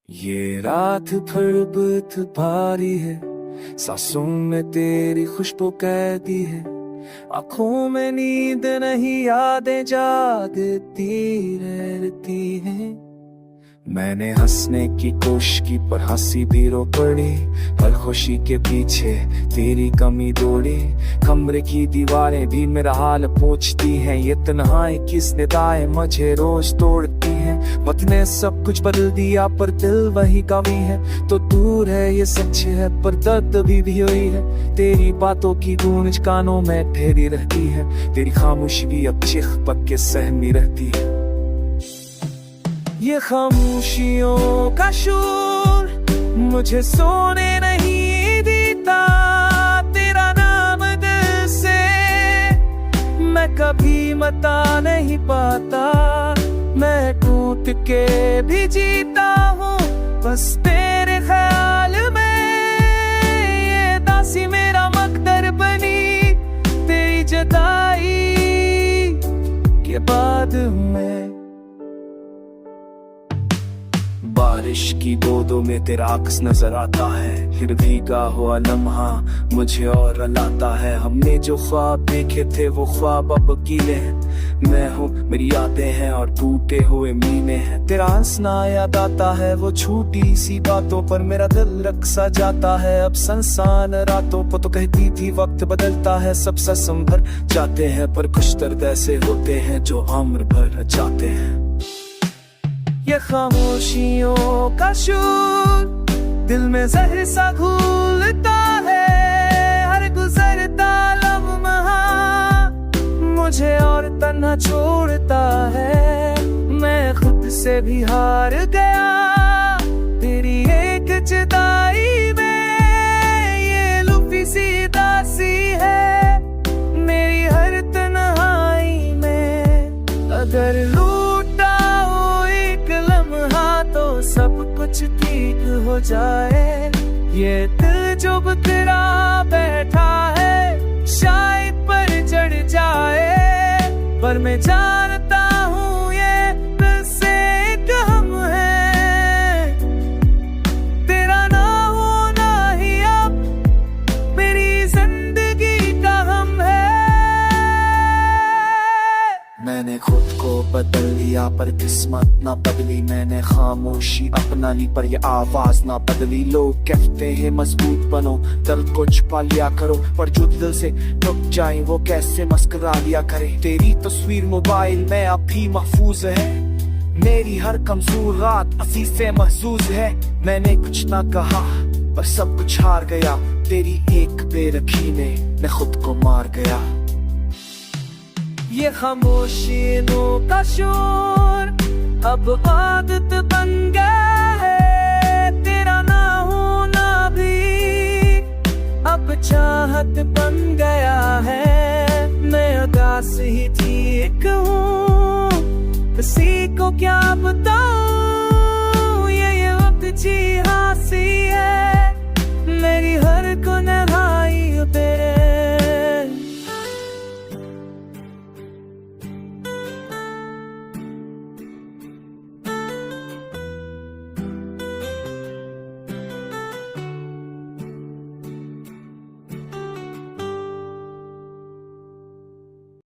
ये रात भर बर्फ भारी है, सांसों में तेरी खुशबू कैदी है, आंखों में नींद नहीं यादें जागती रहती हैं। मैंने हंसने की कोशिश की पर हंसी भी रो पड़ी, हर खुशी के पीछे तेरी कमी दौड़ी। कमरे की दीवारें भी मेरा हाल पूछती हैं, ये तन्हाई किस निदाएं मुझे रोज तोड़ती हैं। वक्त ने सब कुछ बदल दिया पर दिल वही कमी है, तो दूर है ये सच है पर दर्द भी हुई है। तेरी बातों की गूंज कानों में ठहरी रहती है, तेरी खामोशी भी अब चिख पक के सहमी रहती है। ये खामोशियों का शोर मुझे सोने नहीं देता, तेरा नाम दिल से मैं कभी मता नहीं पाता। मैं टूट के भी जीता हूँ बस तेरे ख्याल में, ये दासी मेरा मकदर बनी तेरी जुदाई के बाद में। बारिश की बूंदों में तेरा अक्स नजर आता है, फिर भीगा हुआ लम्हा मुझे और रुलाता है। हमने जो ख्वाब देखे थे वो ख्वाब अब गीले हैं, मैं हूँ मेरी यादें हैं और टूटे हुए मीने हैं। तेरा हंसना याद आता है वो छोटी सी बातों पर, मेरा दिल रक्सा जाता है अब संसान रातों पर। तो कहती थी वक्त बदलता है सब संभर जाते हैं, पर कुछ दर्द ऐसे होते हैं जो उम्र भर जाते हैं। ये खामोशियों का शोर दिल में जहर सा घुलता है, हर गुजरता लम्हा मुझे और तन्हा छोड़ता है। मैं खुद से भी हार गया तेरी एक जुदाई में, ये लुफी सी दासी है मेरी हर तन्हाई में। अगर सब कुछ ठीक हो जाए, ये दिल जो तेरा बैठा है शायद पर चढ़ जाए, पर मैं जानता हूँ ये दिल से एक हम है। तेरा ना होना ही अब मेरी जिंदगी का हम है। मैंने खुद को बदल लिया पर किस्मत ना बदली, मैंने खामोशी अपना ली पर ये आवाज ना बदली। लोग कहते हैं मजबूत बनो दिल को छुपा लिया करो, पर जो दिल से टूट जाए वो कैसे मस्करा लिया करे। तेरी तस्वीर मोबाइल में अब भी महफूज है, मेरी हर कमजोर रात असी से महसूस है। मैंने कुछ ना कहा पर सब कुछ हार गया, तेरी एक बेरखी ने मैं खुद को मार गया। ये खामोशियों का शोर अब आदत बन गया है, तेरा ना होना भी अब चाहत बन गया है। मैं उदास ही ठीक हूँ, किसी को क्या बताऊँ ये वक्त जी हासी